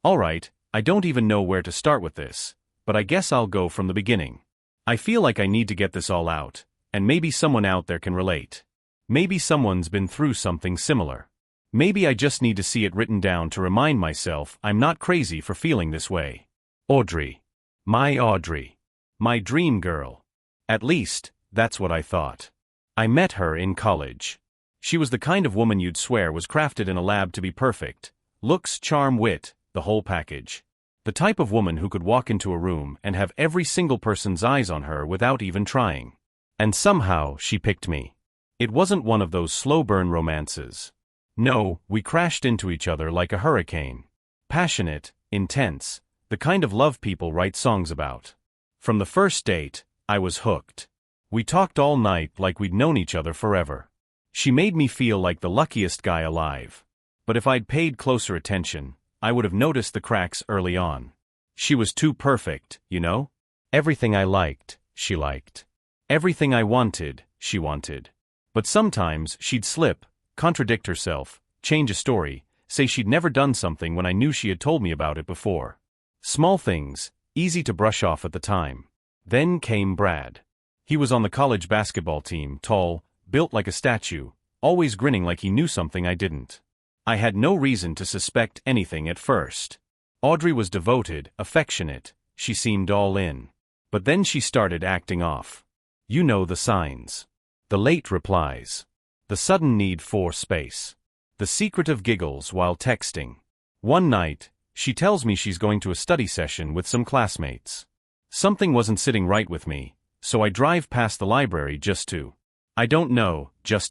Alright, I don't even know where to start with this, but I guess I'll go from the beginning. I feel like I need to get this all out, and maybe someone out there can relate. Maybe someone's been through something similar. Maybe I just need to see it written down to remind myself I'm not crazy for feeling this way. Audrey. My Audrey. My dream girl. At least, that's what I thought. I met her in college. She was the kind of woman you'd swear was crafted in a lab to be perfect. Looks, charm, wit, the whole package. The type of woman who could walk into a room and have every single person's eyes on her without even trying. And somehow, she picked me. It wasn't one of those slow burn romances. No, we crashed into each other like a hurricane. Passionate, intense, the kind of love people write songs about. From the first date, I was hooked. We talked all night like we'd known each other forever. She made me feel like the luckiest guy alive. But if I'd paid closer attention, I would have noticed the cracks early on. She was too perfect, you know? Everything I liked, she liked. Everything I wanted, she wanted. But sometimes she'd slip, contradict herself, change a story, say she'd never done something when I knew she had told me about it before. Small things, easy to brush off at the time. Then came Brad. He was on the college basketball team, tall, built like a statue, always grinning like he knew something I didn't. I had no reason to suspect anything at first. Audrey was devoted, affectionate, she seemed all in. But then she started acting off. You know the signs. The late replies. The sudden need for space. The secretive giggles while texting. One night, she tells me she's going to a study session with some classmates. Something wasn't sitting right with me, so I drive past the library just to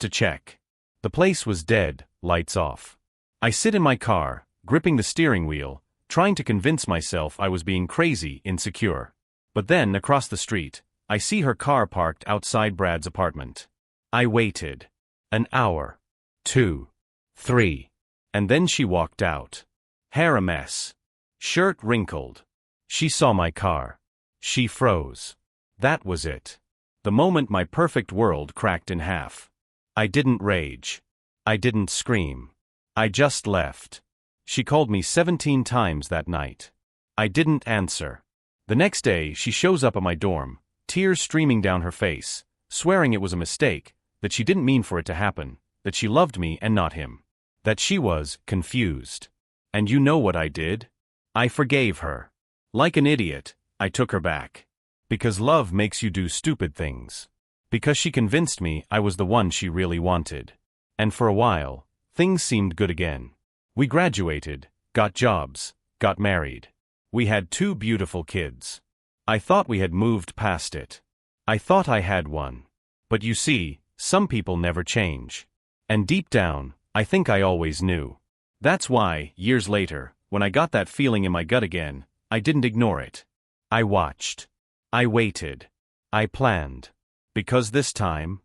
check. The place was dead, lights off. I sit in my car, gripping the steering wheel, trying to convince myself I was being crazy, insecure. But then, across the street, I see her car parked outside Brad's apartment. I waited. An hour. 2. 3. And then she walked out. Hair a mess. Shirt wrinkled. She saw my car. She froze. That was it. The moment my perfect world cracked in half. I didn't rage. I didn't scream. I just left. She called me 17 times that night. I didn't answer. The next day, she shows up at my dorm, tears streaming down her face, swearing it was a mistake, that she didn't mean for it to happen, that she loved me and not him. That she was confused. And you know what I did? I forgave her. Like an idiot, I took her back. Because love makes you do stupid things. Because she convinced me I was the one she really wanted. And for a while, things seemed good again. We graduated, got jobs, got married. We had 2 beautiful kids. I thought we had moved past it. I thought I had one. But you see, some people never change. And deep down, I think I always knew. That's why, years later, when I got that feeling in my gut again, I didn't ignore it. I watched. I waited. I planned. Because this time,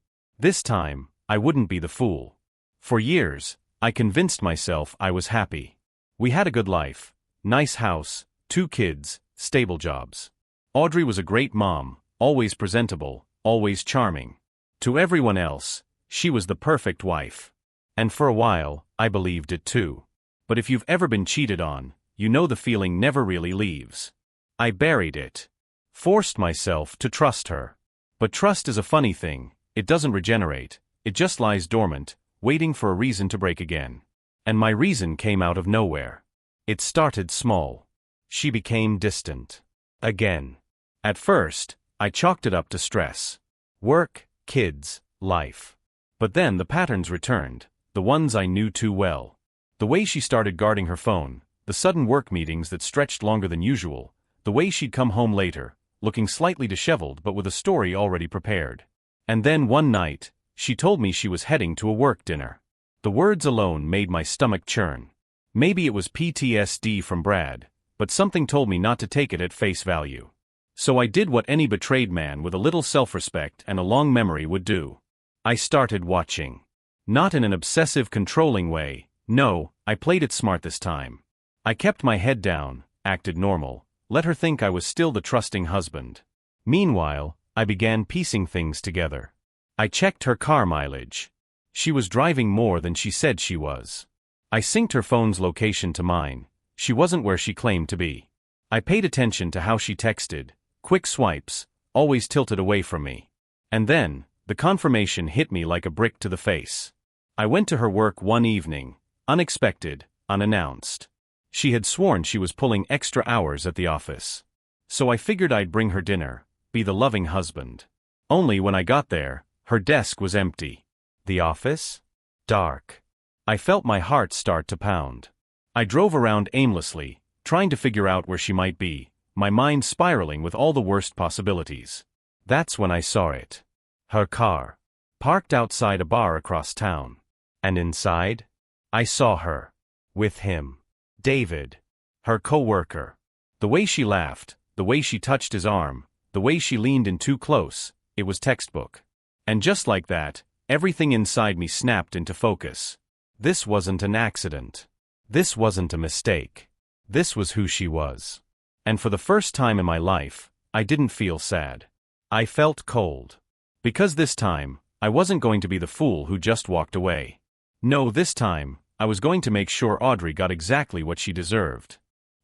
I wouldn't be the fool. For years, I convinced myself I was happy. We had a good life, nice house, 2 kids, stable jobs. Audrey was a great mom, always presentable, always charming. To everyone else, she was the perfect wife. And for a while, I believed it too. But if you've ever been cheated on, you know the feeling never really leaves. I buried it. Forced myself to trust her. But trust is a funny thing, it doesn't regenerate, it just lies dormant, waiting for a reason to break again. And my reason came out of nowhere. It started small. She became distant. Again. At first, I chalked it up to stress. Work, kids, life. But then the patterns returned, the ones I knew too well. The way she started guarding her phone, the sudden work meetings that stretched longer than usual, the way she'd come home later, looking slightly disheveled but with a story already prepared. And then one night, she told me she was heading to a work dinner. The words alone made my stomach churn. Maybe it was PTSD from Brad, but something told me not to take it at face value. So I did what any betrayed man with a little self-respect and a long memory would do. I started watching. Not in an obsessive, controlling way, no, I played it smart this time. I kept my head down, acted normal, let her think I was still the trusting husband. Meanwhile, I began piecing things together. I checked her car mileage. She was driving more than she said she was. I synced her phone's location to mine. She wasn't where she claimed to be. I paid attention to how she texted, quick swipes, always tilted away from me. And then, the confirmation hit me like a brick to the face. I went to her work one evening, unexpected, unannounced. She had sworn she was pulling extra hours at the office. So I figured I'd bring her dinner, be the loving husband. Only when I got there, her desk was empty. The office? Dark. I felt my heart start to pound. I drove around aimlessly, trying to figure out where she might be, my mind spiraling with all the worst possibilities. That's when I saw it. Her car. Parked outside a bar across town. And inside? I saw her. With him. David. Her coworker. The way she laughed, the way she touched his arm, the way she leaned in too close, it was textbook. And just like that, everything inside me snapped into focus. This wasn't an accident. This wasn't a mistake. This was who she was. And for the first time in my life, I didn't feel sad. I felt cold. Because this time, I wasn't going to be the fool who just walked away. No, this time, I was going to make sure Audrey got exactly what she deserved.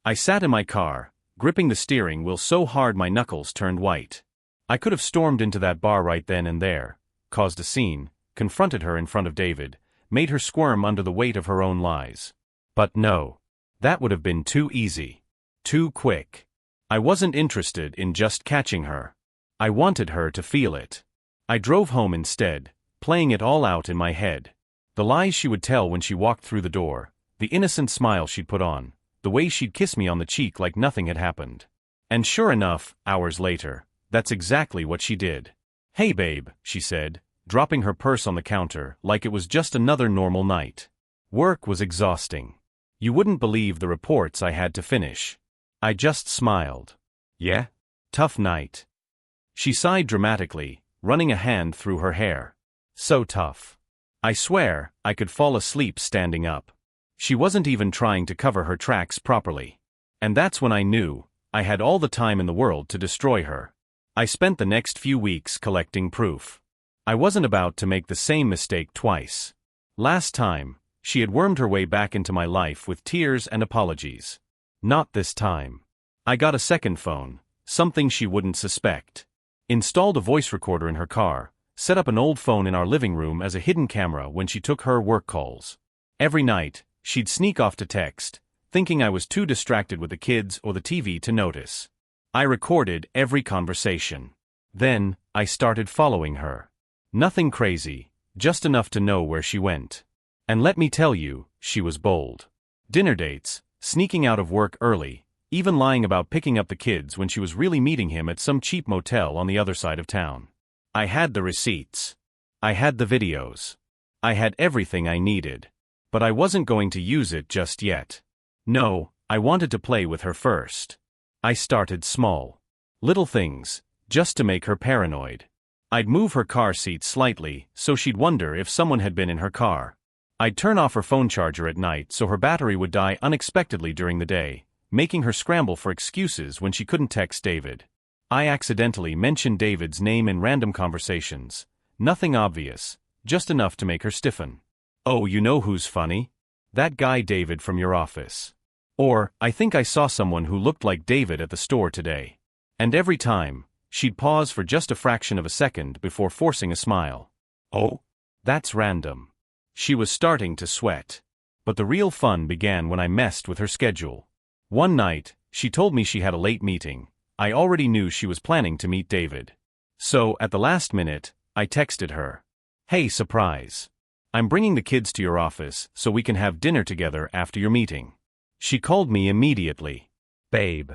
I sat in my car, gripping the steering wheel so hard my knuckles turned white. I could have stormed into that bar right then and there, caused a scene, confronted her in front of David, made her squirm under the weight of her own lies. But no. That would have been too easy. Too quick. I wasn't interested in just catching her. I wanted her to feel it. I drove home instead, playing it all out in my head. The lies she would tell when she walked through the door, the innocent smile she'd put on, the way she'd kiss me on the cheek like nothing had happened. And sure enough, hours later, that's exactly what she did. "Hey babe," she said, dropping her purse on the counter like it was just another normal night. Work was exhausting. You wouldn't believe the reports I had to finish. I just smiled. "Yeah? Tough night." She sighed dramatically, running a hand through her hair. "So tough. I swear, I could fall asleep standing up." She wasn't even trying to cover her tracks properly. And that's when I knew I had all the time in the world to destroy her. I spent the next few weeks collecting proof. I wasn't about to make the same mistake twice. Last time, she had wormed her way back into my life with tears and apologies. Not this time. I got a second phone, something she wouldn't suspect. Installed a voice recorder in her car, set up an old phone in our living room as a hidden camera when she took her work calls. Every night, she'd sneak off to text, thinking I was too distracted with the kids or the TV to notice. I recorded every conversation. Then, I started following her. Nothing crazy, just enough to know where she went. And let me tell you, she was bold. Dinner dates, sneaking out of work early, even lying about picking up the kids when she was really meeting him at some cheap motel on the other side of town. I had the receipts. I had the videos. I had everything I needed. But I wasn't going to use it just yet. No, I wanted to play with her first. I started small. Little things, just to make her paranoid. I'd move her car seat slightly so she'd wonder if someone had been in her car. I'd turn off her phone charger at night so her battery would die unexpectedly during the day, making her scramble for excuses when she couldn't text David. I accidentally mentioned David's name in random conversations. Nothing obvious, just enough to make her stiffen. "Oh, you know who's funny? That guy David from your office." Or, "I think I saw someone who looked like David at the store today." And every time, she'd pause for just a fraction of a second before forcing a smile. "Oh? That's random." She was starting to sweat. But the real fun began when I messed with her schedule. One night, she told me she had a late meeting. I already knew she was planning to meet David. So, at the last minute, I texted her. "Hey, surprise. I'm bringing the kids to your office so we can have dinner together after your meeting." She called me immediately. "Babe.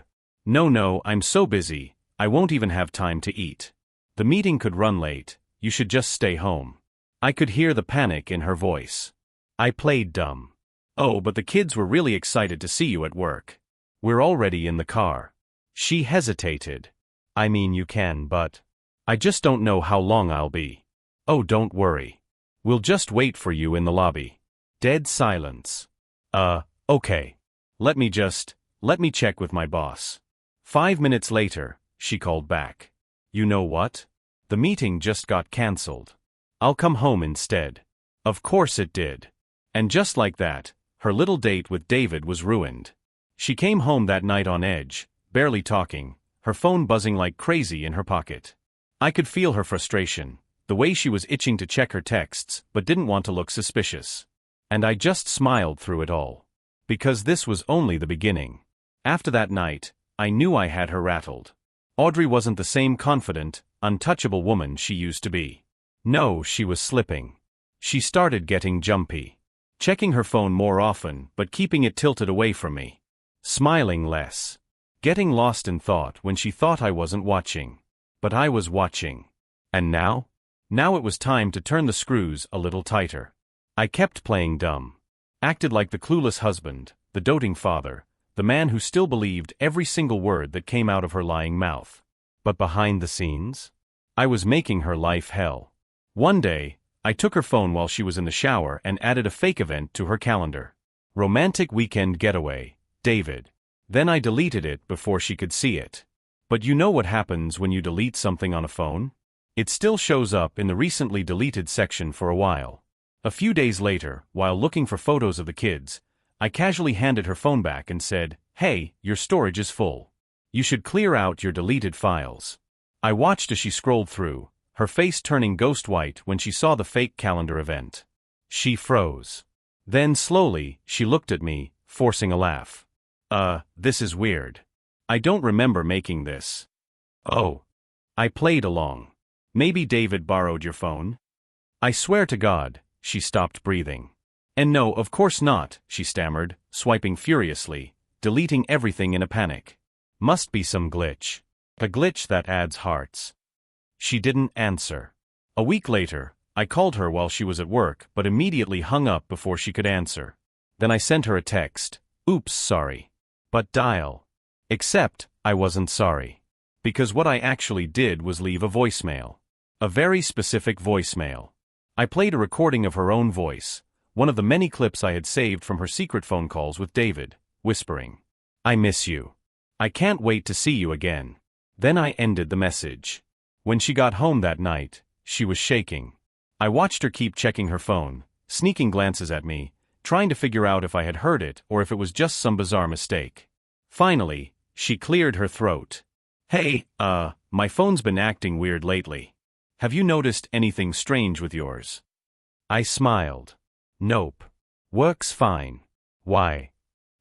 No, I'm so busy, I won't even have time to eat. The meeting could run late, you should just stay home." I could hear the panic in her voice. I played dumb. "Oh, but the kids were really excited to see you at work. We're already in the car." She hesitated. "I mean you can, but I just don't know how long I'll be." "Oh, don't worry. We'll just wait for you in the lobby." Dead silence. Okay. Let me check with my boss." 5 minutes later, she called back. "You know what? The meeting just got cancelled. I'll come home instead." Of course it did. And just like that, her little date with David was ruined. She came home that night on edge, barely talking, her phone buzzing like crazy in her pocket. I could feel her frustration, the way she was itching to check her texts but didn't want to look suspicious. And I just smiled through it all. Because this was only the beginning. After that night, I knew I had her rattled. Audrey wasn't the same confident, untouchable woman she used to be. No, she was slipping. She started getting jumpy. Checking her phone more often but keeping it tilted away from me. Smiling less. Getting lost in thought when she thought I wasn't watching. But I was watching. And now? Now it was time to turn the screws a little tighter. I kept playing dumb. Acted like the clueless husband, the doting father, the man who still believed every single word that came out of her lying mouth. But behind the scenes? I was making her life hell. One day, I took her phone while she was in the shower and added a fake event to her calendar. Romantic weekend getaway, David. Then I deleted it before she could see it. But you know what happens when you delete something on a phone? It still shows up in the recently deleted section for a while. A few days later, while looking for photos of the kids, I casually handed her phone back and said, "Hey, your storage is full. You should clear out your deleted files." I watched as she scrolled through, her face turning ghost white when she saw the fake calendar event. She froze. Then slowly, she looked at me, forcing a laugh. This is weird. I don't remember making this." "Oh." I played along. "Maybe David borrowed your phone?" "I swear to God." She stopped breathing. "And no, of course not," she stammered, swiping furiously, deleting everything in a panic. "Must be some glitch. A glitch that adds hearts." She didn't answer. A week later, I called her while she was at work but immediately hung up before she could answer. Then I sent her a text. "Oops, sorry. But dial." Except, I wasn't sorry. Because what I actually did was leave a voicemail. A very specific voicemail. I played a recording of her own voice, one of the many clips I had saved from her secret phone calls with David, whispering, "I miss you. I can't wait to see you again." Then I ended the message. When she got home that night, she was shaking. I watched her keep checking her phone, sneaking glances at me, trying to figure out if I had heard it or if it was just some bizarre mistake. Finally, she cleared her throat. "Hey, my phone's been acting weird lately. Have you noticed anything strange with yours?" I smiled. "Nope. Works fine." "Why?"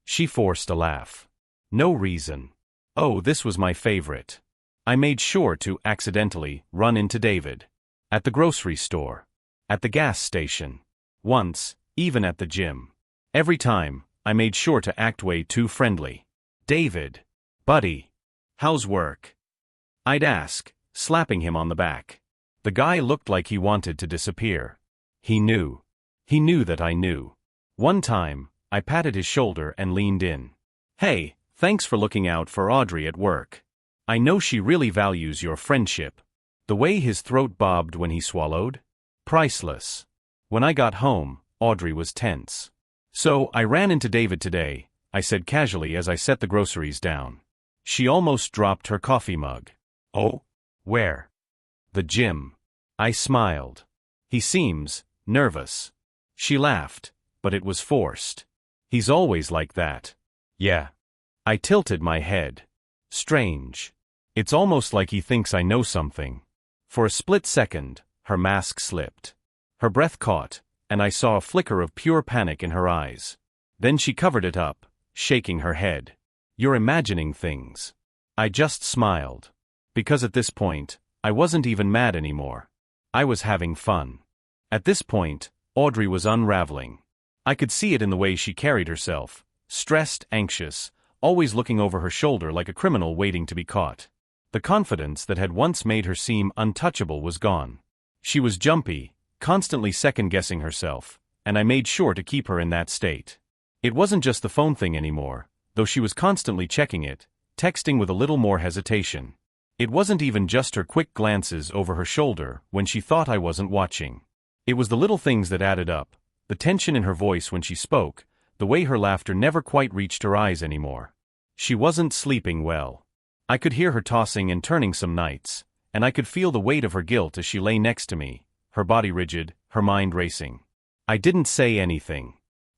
She forced a laugh. "No reason." Oh, this was my favorite. I made sure to accidentally run into David. At the grocery store. At the gas station. Once, even at the gym. Every time, I made sure to act way too friendly. "David. Buddy. How's work?" I'd ask, slapping him on the back. The guy looked like he wanted to disappear. He knew. He knew that I knew. One time, I patted his shoulder and leaned in. "Hey, thanks for looking out for Audrey at work. I know she really values your friendship." The way his throat bobbed when he swallowed? Priceless. When I got home, Audrey was tense. "So, I ran into David today," I said casually as I set the groceries down. She almost dropped her coffee mug. "Oh? Where?" "The gym." I smiled. "He seems nervous." She laughed, but it was forced. "He's always like that." "Yeah." I tilted my head. "Strange. It's almost like he thinks I know something." For a split second, her mask slipped. Her breath caught, and I saw a flicker of pure panic in her eyes. Then she covered it up, shaking her head. "You're imagining things." I just smiled. Because at this point, I wasn't even mad anymore. I was having fun. At this point, Audrey was unraveling. I could see it in the way she carried herself, stressed, anxious, always looking over her shoulder like a criminal waiting to be caught. The confidence that had once made her seem untouchable was gone. She was jumpy, constantly second-guessing herself, and I made sure to keep her in that state. It wasn't just the phone thing anymore, though she was constantly checking it, texting with a little more hesitation. It wasn't even just her quick glances over her shoulder when she thought I wasn't watching. It was the little things that added up, the tension in her voice when she spoke, the way her laughter never quite reached her eyes anymore. She wasn't sleeping well. I could hear her tossing and turning some nights, and I could feel the weight of her guilt as she lay next to me, her body rigid, her mind racing. I didn't say anything.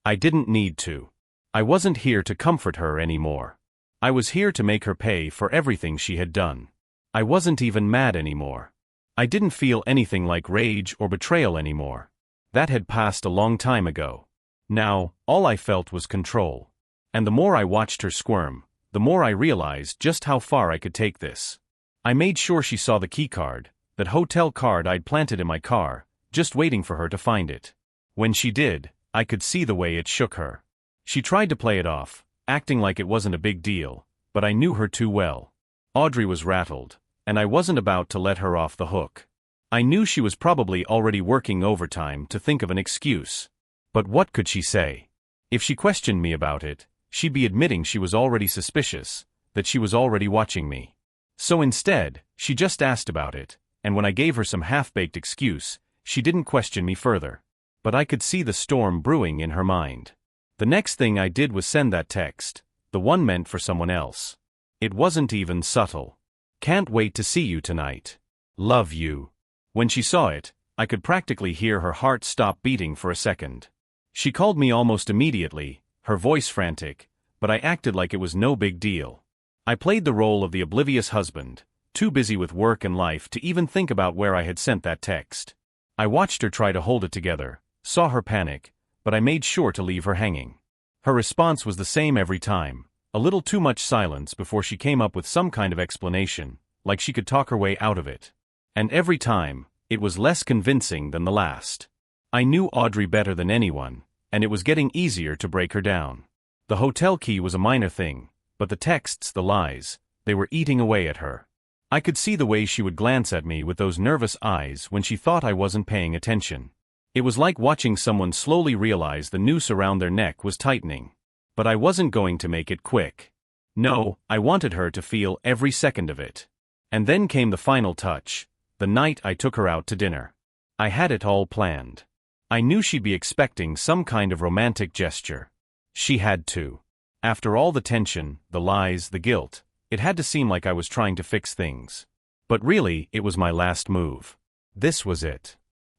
I didn't need to. I wasn't here to comfort her anymore. I was here to make her pay for everything she had done. I wasn't even mad anymore. I didn't feel anything like rage or betrayal anymore. That had passed a long time ago. Now, all I felt was control. And the more I watched her squirm, the more I realized just how far I could take this. I made sure she saw the keycard, that hotel card I'd planted in my car, just waiting for her to find it. When she did, I could see the way it shook her. She tried to play it off, acting like it wasn't a big deal, but I knew her too well. Audrey was rattled, and I wasn't about to let her off the hook. I knew she was probably already working overtime to think of an excuse. But what could she say? If she questioned me about it, she'd be admitting she was already suspicious, that she was already watching me. So instead, she just asked about it, and when I gave her some half-baked excuse, she didn't question me further. But I could see the storm brewing in her mind. The next thing I did was send that text, the one meant for someone else. It wasn't even subtle. Can't wait to see you tonight. Love you. When she saw it, I could practically hear her heart stop beating for a second. She called me almost immediately, her voice frantic, but I acted like it was no big deal. I played the role of the oblivious husband, too busy with work and life to even think about where I had sent that text. I watched her try to hold it together, saw her panic, but I made sure to leave her hanging. Her response was the same every time, a little too much silence before she came up with some kind of explanation, like she could talk her way out of it. And every time, it was less convincing than the last. I knew Audrey better than anyone, and it was getting easier to break her down. The hotel key was a minor thing, but the texts, the lies, they were eating away at her. I could see the way she would glance at me with those nervous eyes when she thought I wasn't paying attention. It was like watching someone slowly realize the noose around their neck was tightening. But I wasn't going to make it quick. No, I wanted her to feel every second of it. And then came the final touch, the night I took her out to dinner. I had it all planned. I knew she'd be expecting some kind of romantic gesture. She had to. After all the tension, the lies, the guilt, it had to seem like I was trying to fix things. But really, it was my last move. This was it.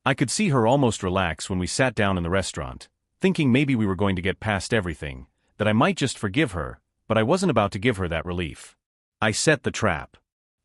I could see her almost relax when we sat down in the restaurant, thinking maybe we were going to get past everything, that I might just forgive her, but I wasn't about to give her that relief. I set the trap.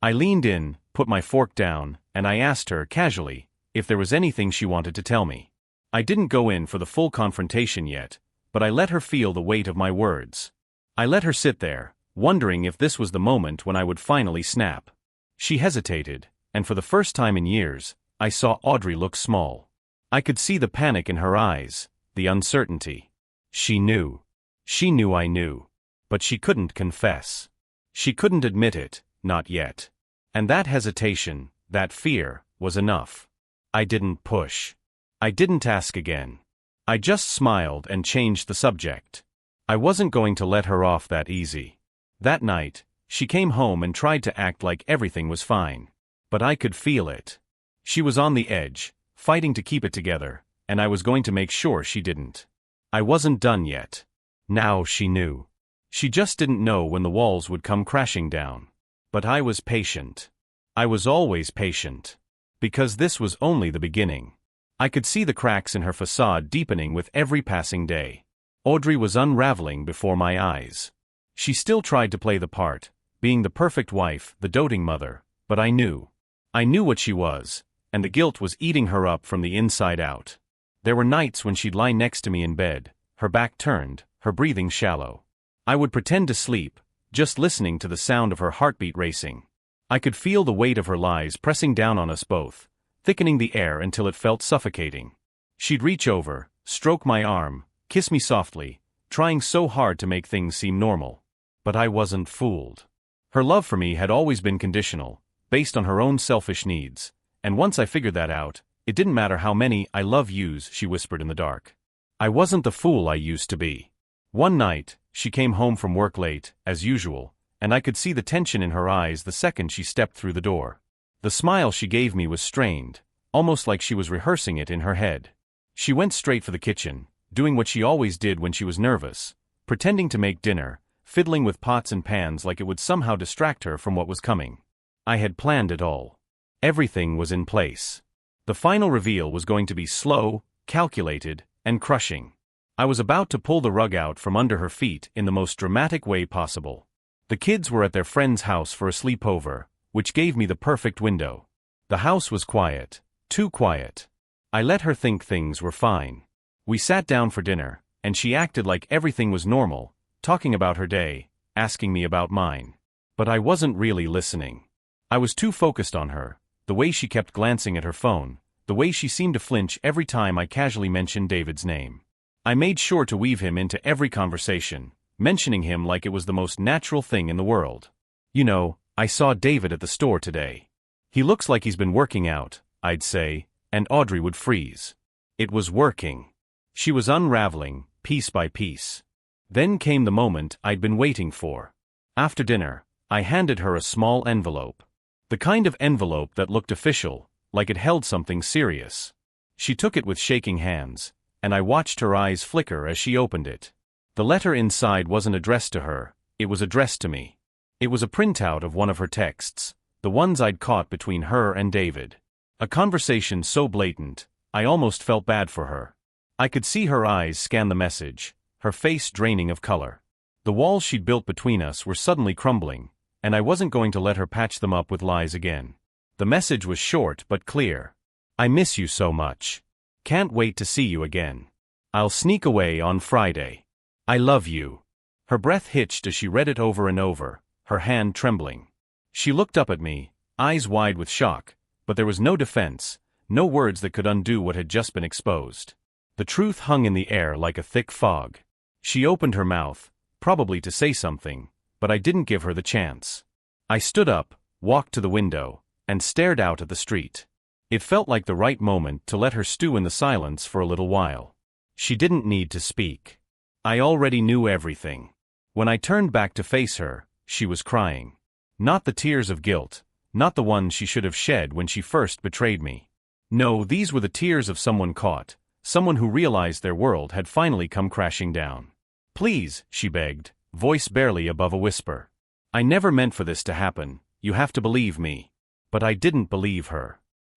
I leaned in, put my fork down, and I asked her, casually, if there was anything she wanted to tell me. I didn't go in for the full confrontation yet, but I let her feel the weight of my words. I let her sit there, wondering if this was the moment when I would finally snap. She hesitated, and for the first time in years, I saw Audrey look small. I could see the panic in her eyes, the uncertainty. She knew. She knew I knew. But she couldn't confess. She couldn't admit it, not yet. And that hesitation, that fear, was enough. I didn't push. I didn't ask again. I just smiled and changed the subject. I wasn't going to let her off that easy. That night, she came home and tried to act like everything was fine. But I could feel it. She was on the edge, fighting to keep it together, and I was going to make sure she didn't. I wasn't done yet. Now she knew. She just didn't know when the walls would come crashing down. But I was patient. I was always patient. Because this was only the beginning. I could see the cracks in her facade deepening with every passing day. Audrey was unraveling before my eyes. She still tried to play the part, being the perfect wife, the doting mother, but I knew. I knew what she was, and the guilt was eating her up from the inside out. There were nights when she'd lie next to me in bed, her back turned, her breathing shallow. I would pretend to sleep, just listening to the sound of her heartbeat racing. I could feel the weight of her lies pressing down on us both, thickening the air until it felt suffocating. She'd reach over, stroke my arm, kiss me softly, trying so hard to make things seem normal. But I wasn't fooled. Her love for me had always been conditional, based on her own selfish needs, and once I figured that out, it didn't matter how many "I love yous" she whispered in the dark. I wasn't the fool I used to be. One night, she came home from work late, as usual, and I could see the tension in her eyes the second she stepped through the door. The smile she gave me was strained, almost like she was rehearsing it in her head. She went straight for the kitchen, doing what she always did when she was nervous, pretending to make dinner, fiddling with pots and pans like it would somehow distract her from what was coming. I had planned it all. Everything was in place. The final reveal was going to be slow, calculated, and crushing. I was about to pull the rug out from under her feet in the most dramatic way possible. The kids were at their friend's house for a sleepover, which gave me the perfect window. The house was quiet, too quiet. I let her think things were fine. We sat down for dinner, and she acted like everything was normal, talking about her day, asking me about mine. But I wasn't really listening. I was too focused on her, the way she kept glancing at her phone, the way she seemed to flinch every time I casually mentioned David's name. I made sure to weave him into every conversation, mentioning him like it was the most natural thing in the world. You know, I saw David at the store today. He looks like he's been working out, I'd say, and Audrey would freeze. It was working. She was unraveling, piece by piece. Then came the moment I'd been waiting for. After dinner, I handed her a small envelope. The kind of envelope that looked official, like it held something serious. She took it with shaking hands, and I watched her eyes flicker as she opened it. The letter inside wasn't addressed to her, it was addressed to me. It was a printout of one of her texts, the ones I'd caught between her and David. A conversation so blatant, I almost felt bad for her. I could see her eyes scan the message, her face draining of color. The walls she'd built between us were suddenly crumbling, and I wasn't going to let her patch them up with lies again. The message was short but clear. I miss you so much. Can't wait to see you again. I'll sneak away on Friday. I love you. Her breath hitched as she read it over and over, her hand trembling. She looked up at me, eyes wide with shock, but there was no defense, no words that could undo what had just been exposed. The truth hung in the air like a thick fog. She opened her mouth, probably to say something, but I didn't give her the chance. I stood up, walked to the window, and stared out at the street. It felt like the right moment to let her stew in the silence for a little while. She didn't need to speak. I already knew everything. When I turned back to face her, she was crying. Not the tears of guilt, not the ones she should have shed when she first betrayed me. No, these were the tears of someone caught, someone who realized their world had finally come crashing down. Please, she begged, voice barely above a whisper. I never meant for this to happen, you have to believe me. But I didn't believe her.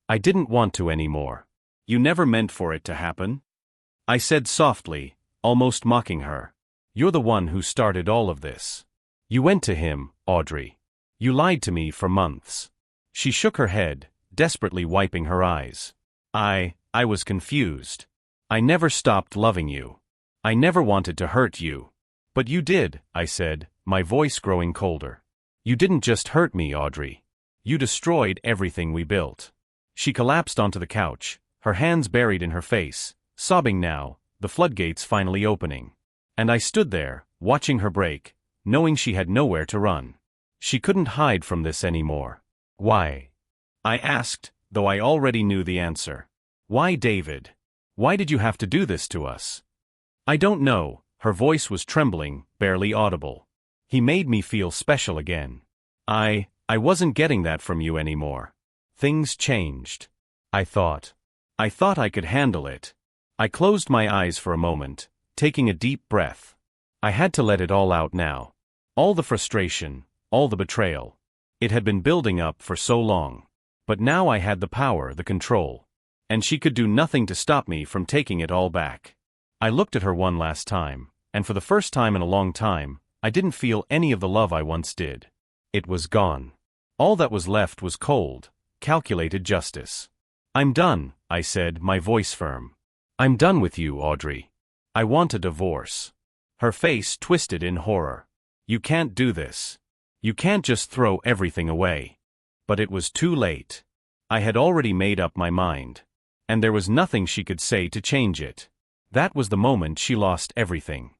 I didn't want to anymore. You never meant for it to happen? I said softly, almost mocking her. You're the one who started all of this. You went to him, Audrey. You lied to me for months. She shook her head, desperately wiping her eyes. I was confused. I never stopped loving you. I never wanted to hurt you. But you did, I said, my voice growing colder. You didn't just hurt me, Audrey. You destroyed everything we built. She collapsed onto the couch, her hands buried in her face, sobbing now, the floodgates finally opening. And I stood there, watching her break, knowing she had nowhere to run. She couldn't hide from this anymore. Why? I asked, though I already knew the answer. Why, David? Why did you have to do this to us? I don't know, her voice was trembling, barely audible. He made me feel special again. I wasn't getting that from you anymore. Things changed. I thought I could handle it. I closed my eyes for a moment, taking a deep breath. I had to let it all out now. All the frustration, all the betrayal. It had been building up for so long. But now I had the power, the control. And she could do nothing to stop me from taking it all back. I looked at her one last time, and for the first time in a long time, I didn't feel any of the love I once did. It was gone. All that was left was cold, calculated justice. I'm done, I said, my voice firm. I'm done with you, Audrey. I want a divorce. Her face twisted in horror. You can't do this. You can't just throw everything away. But it was too late. I had already made up my mind. And there was nothing she could say to change it. That was the moment she lost everything.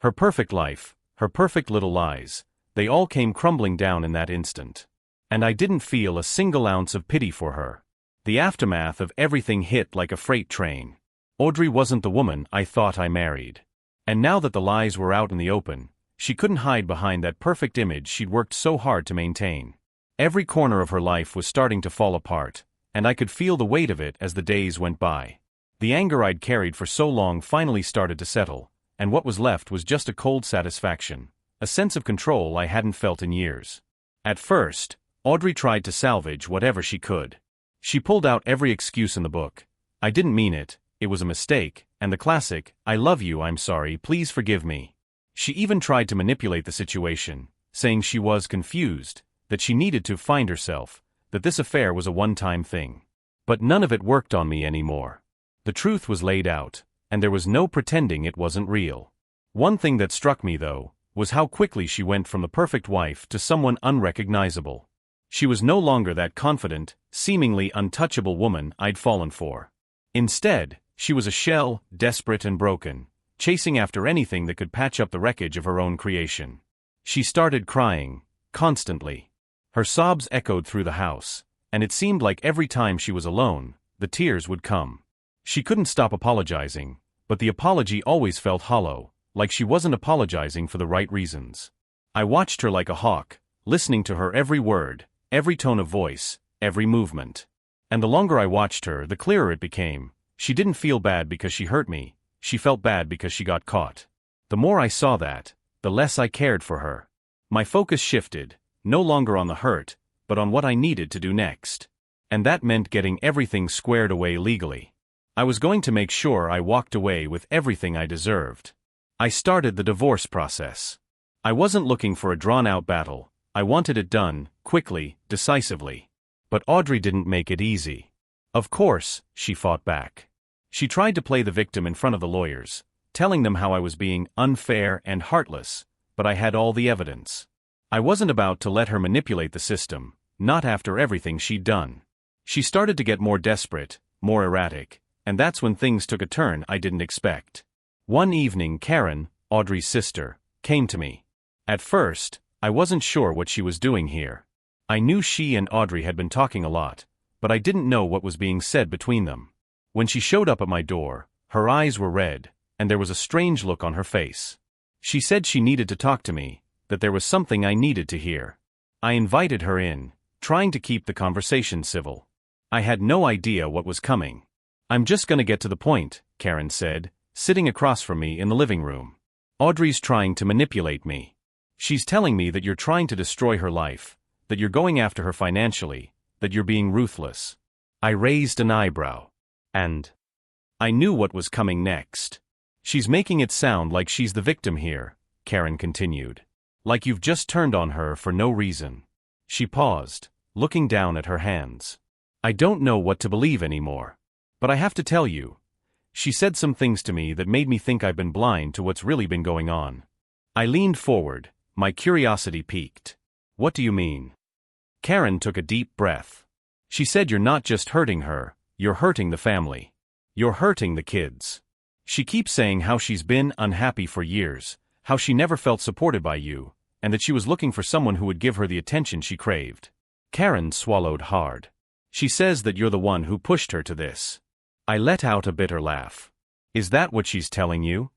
Her perfect life, her perfect little lies, they all came crumbling down in that instant. And I didn't feel a single ounce of pity for her. The aftermath of everything hit like a freight train. Audrey wasn't the woman I thought I married. And now that the lies were out in the open, she couldn't hide behind that perfect image she'd worked so hard to maintain. Every corner of her life was starting to fall apart, and I could feel the weight of it as the days went by. The anger I'd carried for so long finally started to settle, and what was left was just a cold satisfaction, a sense of control I hadn't felt in years. At first, Audrey tried to salvage whatever she could. She pulled out every excuse in the book. I didn't mean it it was a mistake, and the classic, I love you, I'm sorry, please forgive me. She even tried to manipulate the situation, saying she was confused, that she needed to find herself, that this affair was a one-time thing. But none of it worked on me anymore. The truth was laid out, and there was no pretending it wasn't real. One thing that struck me, though, was how quickly she went from the perfect wife to someone unrecognizable. She was no longer that confident, seemingly untouchable woman I'd fallen for. Instead, she was a shell, desperate and broken, chasing after anything that could patch up the wreckage of her own creation. She started crying, constantly. Her sobs echoed through the house, and it seemed like every time she was alone, the tears would come. She couldn't stop apologizing, but the apology always felt hollow, like she wasn't apologizing for the right reasons. I watched her like a hawk, listening to her every word, every tone of voice, every movement. And the longer I watched her, the clearer it became. She didn't feel bad because she hurt me, she felt bad because she got caught. The more I saw that, the less I cared for her. My focus shifted, no longer on the hurt, but on what I needed to do next. And that meant getting everything squared away legally. I was going to make sure I walked away with everything I deserved. I started the divorce process. I wasn't looking for a drawn-out battle, I wanted it done, quickly, decisively. But Audrey didn't make it easy. Of course, she fought back. She tried to play the victim in front of the lawyers, telling them how I was being unfair and heartless, but I had all the evidence. I wasn't about to let her manipulate the system, not after everything she'd done. She started to get more desperate, more erratic, and that's when things took a turn I didn't expect. One evening Karen, Audrey's sister, came to me. At first, I wasn't sure what she was doing here. I knew she and Audrey had been talking a lot, but I didn't know what was being said between them. When she showed up at my door, her eyes were red, and there was a strange look on her face. She said she needed to talk to me, that there was something I needed to hear. I invited her in, trying to keep the conversation civil. I had no idea what was coming. I'm just gonna get to the point, Karen said, sitting across from me in the living room. Audrey's trying to manipulate me. She's telling me that you're trying to destroy her life, that you're going after her financially, that you're being ruthless. I raised an eyebrow. And I knew what was coming next. She's making it sound like she's the victim here, Karen continued. Like you've just turned on her for no reason. She paused, looking down at her hands. I don't know what to believe anymore. But I have to tell you. She said some things to me that made me think I've been blind to what's really been going on. I leaned forward, my curiosity piqued. What do you mean? Karen took a deep breath. She said you're not just hurting her, you're hurting the family. You're hurting the kids. She keeps saying how she's been unhappy for years, how she never felt supported by you, and that she was looking for someone who would give her the attention she craved. Karen swallowed hard. She says that you're the one who pushed her to this. I let out a bitter laugh. Is that what she's telling you?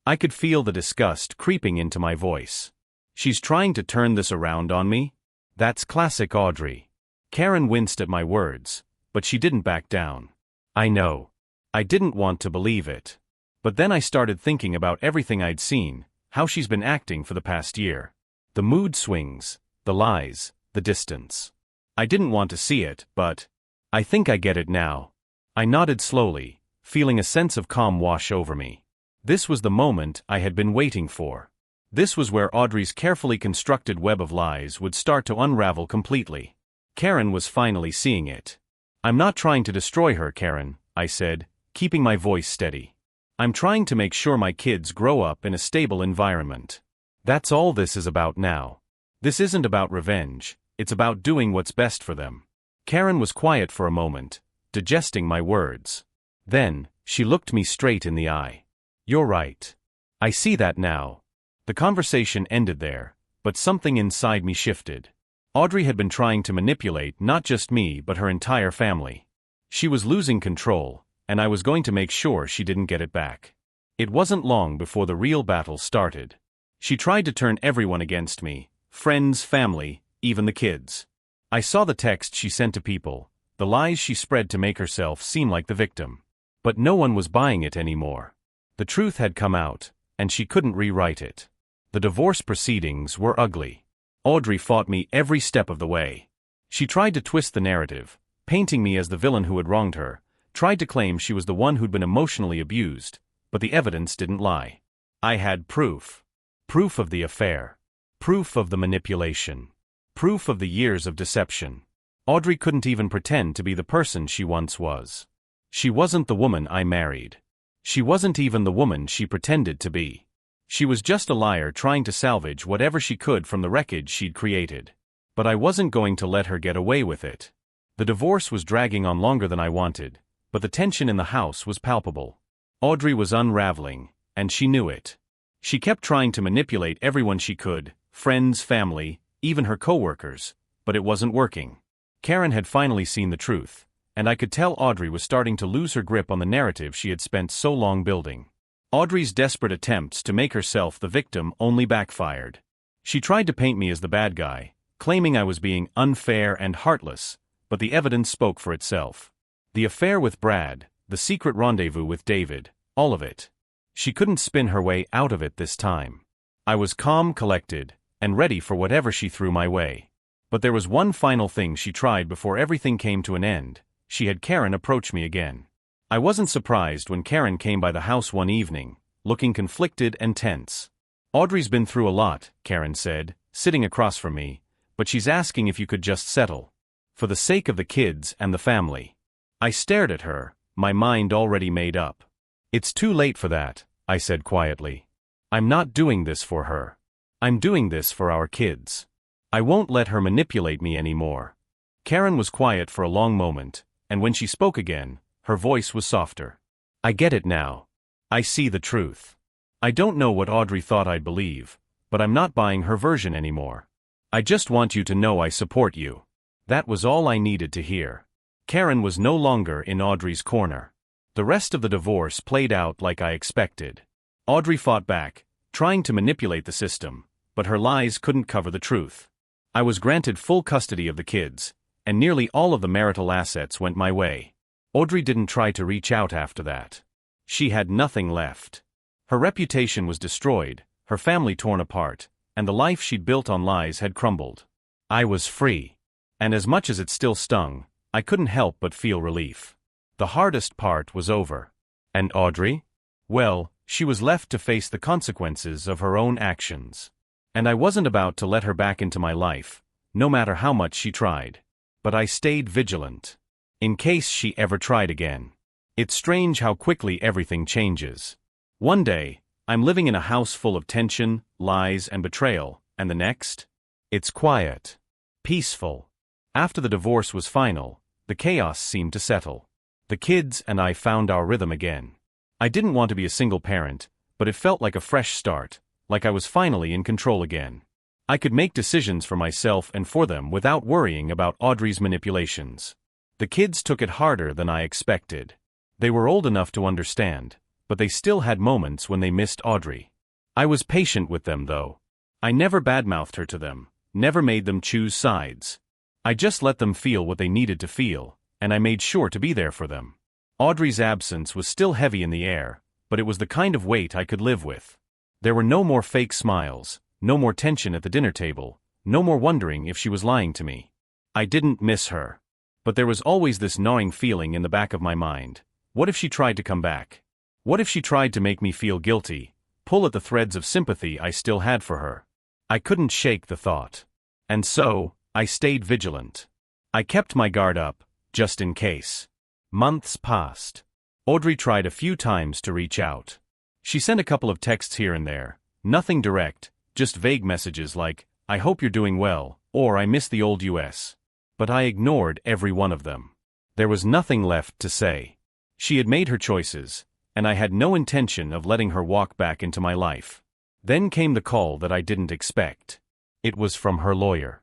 I could feel the disgust creeping into my voice. She's trying to turn this around on me? That's classic Audrey. Karen winced at my words, but she didn't back down. I know. I didn't want to believe it. But then I started thinking about everything I'd seen, how she's been acting for the past year. The mood swings, the lies, the distance. I didn't want to see it, but I think I get it now. I nodded slowly, feeling a sense of calm wash over me. This was the moment I had been waiting for. This was where Audrey's carefully constructed web of lies would start to unravel completely. Karen was finally seeing it. I'm not trying to destroy her, Karen, I said, keeping my voice steady. I'm trying to make sure my kids grow up in a stable environment. That's all this is about now. This isn't about revenge, it's about doing what's best for them. Karen was quiet for a moment, digesting my words. Then, she looked me straight in the eye. You're right. I see that now. The conversation ended there, but something inside me shifted. Audrey had been trying to manipulate not just me but her entire family. She was losing control, and I was going to make sure she didn't get it back. It wasn't long before the real battle started. She tried to turn everyone against me, friends, family, even the kids. I saw the texts she sent to people, the lies she spread to make herself seem like the victim. But no one was buying it anymore. The truth had come out, and she couldn't rewrite it. The divorce proceedings were ugly. Audrey fought me every step of the way. She tried to twist the narrative, painting me as the villain who had wronged her, tried to claim she was the one who'd been emotionally abused, but the evidence didn't lie. I had proof. Proof of the affair. Proof of the manipulation. Proof of the years of deception. Audrey couldn't even pretend to be the person she once was. She wasn't the woman I married. She wasn't even the woman she pretended to be. She was just a liar trying to salvage whatever she could from the wreckage she'd created. But I wasn't going to let her get away with it. The divorce was dragging on longer than I wanted, but the tension in the house was palpable. Audrey was unraveling, and she knew it. She kept trying to manipulate everyone she could, friends, family, even her coworkers, but it wasn't working. Karen had finally seen the truth, and I could tell Audrey was starting to lose her grip on the narrative she had spent so long building. Audrey's desperate attempts to make herself the victim only backfired. She tried to paint me as the bad guy, claiming I was being unfair and heartless, but the evidence spoke for itself. The affair with Brad, the secret rendezvous with David, all of it. She couldn't spin her way out of it this time. I was calm, collected, and ready for whatever she threw my way. But there was one final thing she tried before everything came to an end. She had Karen approach me again. I wasn't surprised when Karen came by the house one evening, looking conflicted and tense. "Audrey's been through a lot," Karen said, sitting across from me, "but she's asking if you could just settle. For the sake of the kids and the family." I stared at her, my mind already made up. "It's too late for that," I said quietly. "I'm not doing this for her. I'm doing this for our kids. I won't let her manipulate me anymore." Karen was quiet for a long moment, and when she spoke again, her voice was softer. "I get it now. I see the truth. I don't know what Audrey thought I'd believe, but I'm not buying her version anymore. I just want you to know I support you." That was all I needed to hear. Karen was no longer in Audrey's corner. The rest of the divorce played out like I expected. Audrey fought back, trying to manipulate the system, but her lies couldn't cover the truth. I was granted full custody of the kids, and nearly all of the marital assets went my way. Audrey didn't try to reach out after that. She had nothing left. Her reputation was destroyed, her family torn apart, and the life she'd built on lies had crumbled. I was free. And as much as it still stung, I couldn't help but feel relief. The hardest part was over. And Audrey? Well, she was left to face the consequences of her own actions. And I wasn't about to let her back into my life, no matter how much she tried. But I stayed vigilant. In case she ever tried again. It's strange how quickly everything changes. One day, I'm living in a house full of tension, lies, and betrayal, and the next? It's quiet. Peaceful. After the divorce was final, the chaos seemed to settle. The kids and I found our rhythm again. I didn't want to be a single parent, but it felt like a fresh start, like I was finally in control again. I could make decisions for myself and for them without worrying about Audrey's manipulations. The kids took it harder than I expected. They were old enough to understand, but they still had moments when they missed Audrey. I was patient with them though. I never badmouthed her to them, never made them choose sides. I just let them feel what they needed to feel, and I made sure to be there for them. Audrey's absence was still heavy in the air, but it was the kind of weight I could live with. There were no more fake smiles, no more tension at the dinner table, no more wondering if she was lying to me. I didn't miss her. But there was always this gnawing feeling in the back of my mind. What if she tried to come back? What if she tried to make me feel guilty, pull at the threads of sympathy I still had for her? I couldn't shake the thought. And so, I stayed vigilant. I kept my guard up, just in case. Months passed. Audrey tried a few times to reach out. She sent a couple of texts here and there, nothing direct, just vague messages like, "I hope you're doing well," or "I miss the old US." But I ignored every one of them. There was nothing left to say. She had made her choices, and I had no intention of letting her walk back into my life. Then came the call that I didn't expect. It was from her lawyer.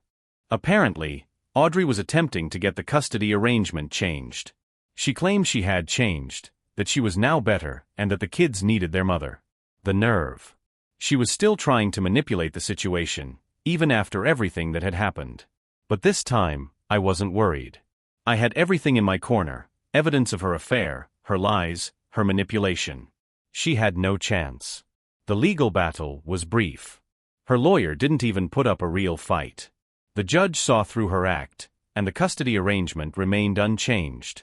Apparently, Audrey was attempting to get the custody arrangement changed. She claimed she had changed, that she was now better, and that the kids needed their mother. The nerve. She was still trying to manipulate the situation, even after everything that had happened. But this time, I wasn't worried. I had everything in my corner, evidence of her affair, her lies, her manipulation. She had no chance. The legal battle was brief. Her lawyer didn't even put up a real fight. The judge saw through her act, and the custody arrangement remained unchanged.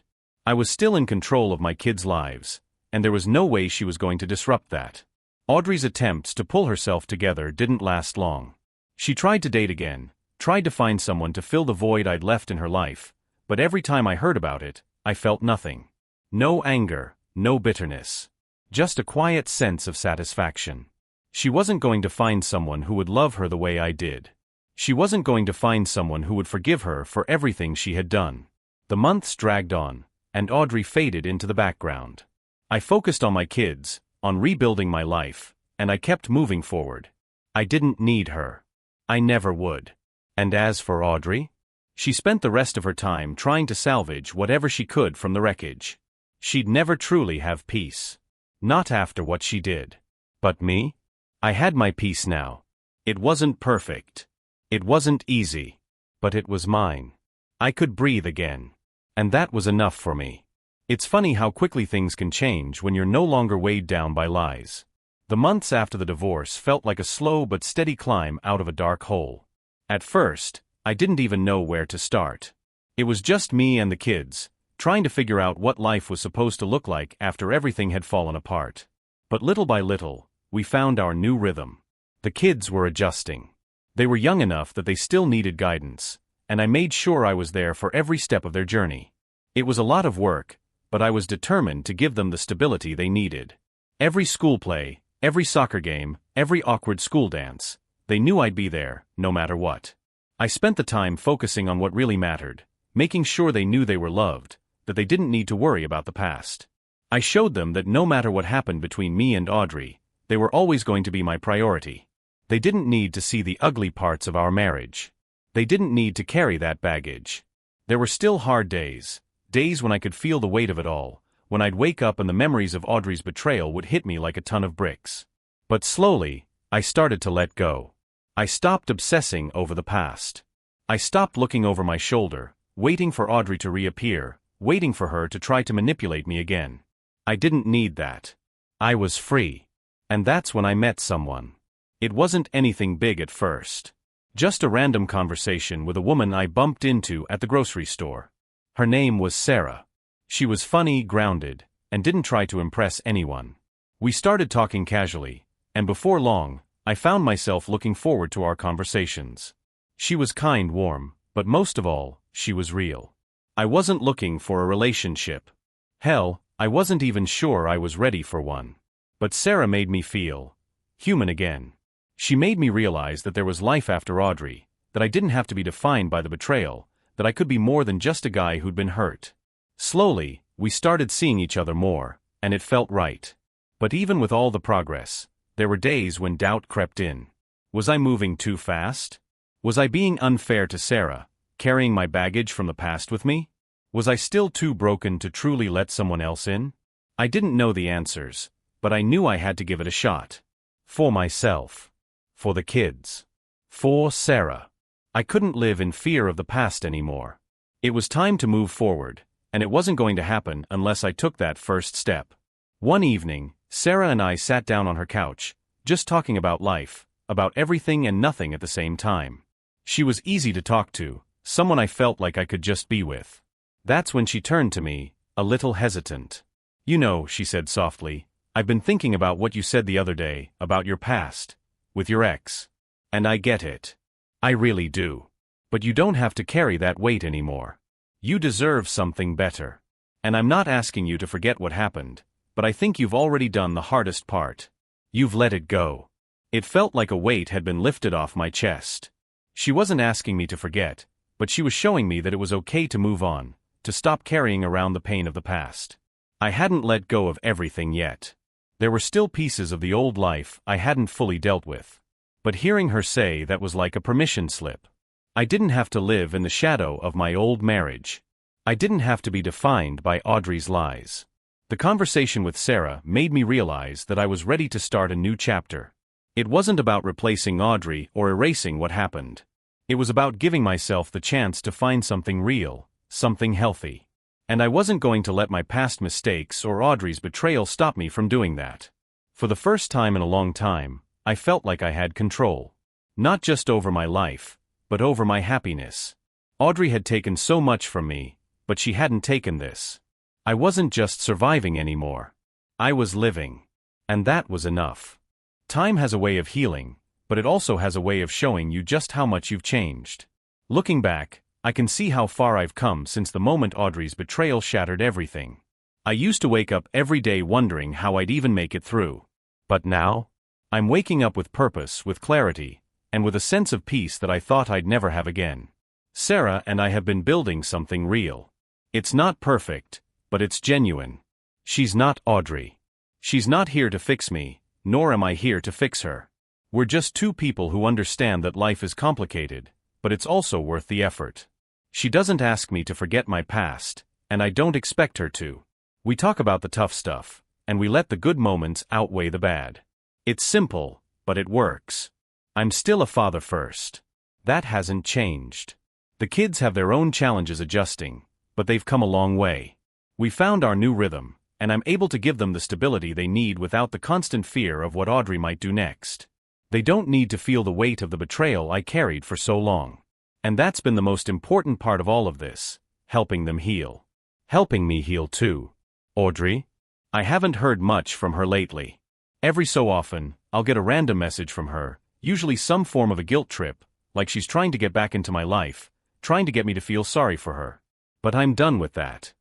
I was still in control of my kids' lives, and there was no way she was going to disrupt that. Audrey's attempts to pull herself together didn't last long. She tried to date again, tried to find someone to fill the void I'd left in her life, but every time I heard about it, I felt nothing. No anger, no bitterness. Just a quiet sense of satisfaction. She wasn't going to find someone who would love her the way I did. She wasn't going to find someone who would forgive her for everything she had done. The months dragged on, and Audrey faded into the background. I focused on my kids, on rebuilding my life, and I kept moving forward. I didn't need her. I never would. And as for Audrey? She spent the rest of her time trying to salvage whatever she could from the wreckage. She'd never truly have peace. Not after what she did. But me? I had my peace now. It wasn't perfect. It wasn't easy. But it was mine. I could breathe again. And that was enough for me. It's funny how quickly things can change when you're no longer weighed down by lies. The months after the divorce felt like a slow but steady climb out of a dark hole. At first, I didn't even know where to start. It was just me and the kids, trying to figure out what life was supposed to look like after everything had fallen apart. But little by little, we found our new rhythm. The kids were adjusting. They were young enough that they still needed guidance, and I made sure I was there for every step of their journey. It was a lot of work, but I was determined to give them the stability they needed. Every school play, every soccer game, every awkward school dance, they knew I'd be there, no matter what. I spent the time focusing on what really mattered, making sure they knew they were loved, that they didn't need to worry about the past. I showed them that no matter what happened between me and Audrey, they were always going to be my priority. They didn't need to see the ugly parts of our marriage. They didn't need to carry that baggage. There were still hard days, days when I could feel the weight of it all, when I'd wake up and the memories of Audrey's betrayal would hit me like a ton of bricks. But slowly, I started to let go. I stopped obsessing over the past. I stopped looking over my shoulder, waiting for Audrey to reappear, waiting for her to try to manipulate me again. I didn't need that. I was free. And that's when I met someone. It wasn't anything big at first. Just a random conversation with a woman I bumped into at the grocery store. Her name was Sarah. She was funny, grounded, and didn't try to impress anyone. We started talking casually, and before long, I found myself looking forward to our conversations. She was kind, warm, but most of all, she was real. I wasn't looking for a relationship. Hell, I wasn't even sure I was ready for one. But Sarah made me feel human again. She made me realize that there was life after Audrey, that I didn't have to be defined by the betrayal, that I could be more than just a guy who'd been hurt. Slowly, we started seeing each other more, and it felt right. But even with all the progress, there were days when doubt crept in. Was I moving too fast? Was I being unfair to Sarah, carrying my baggage from the past with me? Was I still too broken to truly let someone else in? I didn't know the answers, but I knew I had to give it a shot. For myself. For the kids. For Sarah. I couldn't live in fear of the past anymore. It was time to move forward, and it wasn't going to happen unless I took that first step. One evening, Sarah and I sat down on her couch, just talking about life, about everything and nothing at the same time. She was easy to talk to, someone I felt like I could just be with. That's when she turned to me, a little hesitant. "You know," she said softly, "I've been thinking about what you said the other day, about your past, with your ex. And I get it. I really do. But you don't have to carry that weight anymore. You deserve something better. And I'm not asking you to forget what happened, but I think you've already done the hardest part. You've let it go." It felt like a weight had been lifted off my chest. She wasn't asking me to forget, but she was showing me that it was okay to move on, to stop carrying around the pain of the past. I hadn't let go of everything yet. There were still pieces of the old life I hadn't fully dealt with. But hearing her say that was like a permission slip. I didn't have to live in the shadow of my old marriage. I didn't have to be defined by Audrey's lies. The conversation with Sarah made me realize that I was ready to start a new chapter. It wasn't about replacing Audrey or erasing what happened. It was about giving myself the chance to find something real, something healthy. And I wasn't going to let my past mistakes or Audrey's betrayal stop me from doing that. For the first time in a long time, I felt like I had control. Not just over my life, but over my happiness. Audrey had taken so much from me, but she hadn't taken this. I wasn't just surviving anymore. I was living. And that was enough. Time has a way of healing, but it also has a way of showing you just how much you've changed. Looking back, I can see how far I've come since the moment Audrey's betrayal shattered everything. I used to wake up every day wondering how I'd even make it through. But now, I'm waking up with purpose, with clarity, and with a sense of peace that I thought I'd never have again. Sarah and I have been building something real. It's not perfect, but it's genuine. She's not Audrey. She's not here to fix me, nor am I here to fix her. We're just two people who understand that life is complicated, but it's also worth the effort. She doesn't ask me to forget my past, and I don't expect her to. We talk about the tough stuff, and we let the good moments outweigh the bad. It's simple, but it works. I'm still a father first. That hasn't changed. The kids have their own challenges adjusting, but they've come a long way. We found our new rhythm, and I'm able to give them the stability they need without the constant fear of what Audrey might do next. They don't need to feel the weight of the betrayal I carried for so long. And that's been the most important part of all of this, helping them heal. Helping me heal too. Audrey? I haven't heard much from her lately. Every so often, I'll get a random message from her, usually some form of a guilt trip, like she's trying to get back into my life, trying to get me to feel sorry for her. But I'm done with that.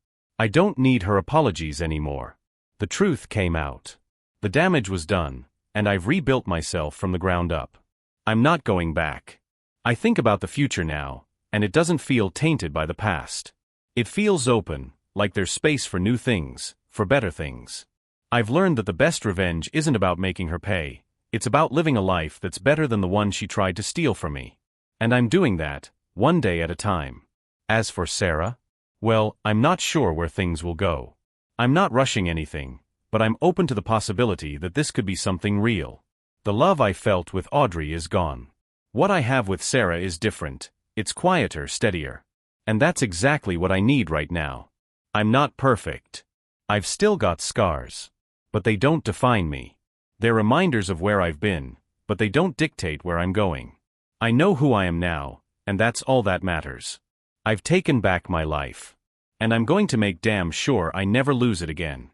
I don't need her apologies anymore. The truth came out. The damage was done, and I've rebuilt myself from the ground up. I'm not going back. I think about the future now, and it doesn't feel tainted by the past. It feels open, like there's space for new things, for better things. I've learned that the best revenge isn't about making her pay, it's about living a life that's better than the one she tried to steal from me. And I'm doing that, one day at a time. As for Sarah? Well, I'm not sure where things will go. I'm not rushing anything, but I'm open to the possibility that this could be something real. The love I felt with Audrey is gone. What I have with Sarah is different, it's quieter, steadier. And that's exactly what I need right now. I'm not perfect. I've still got scars. But they don't define me. They're reminders of where I've been, but they don't dictate where I'm going. I know who I am now, and that's all that matters. I've taken back my life. And I'm going to make damn sure I never lose it again.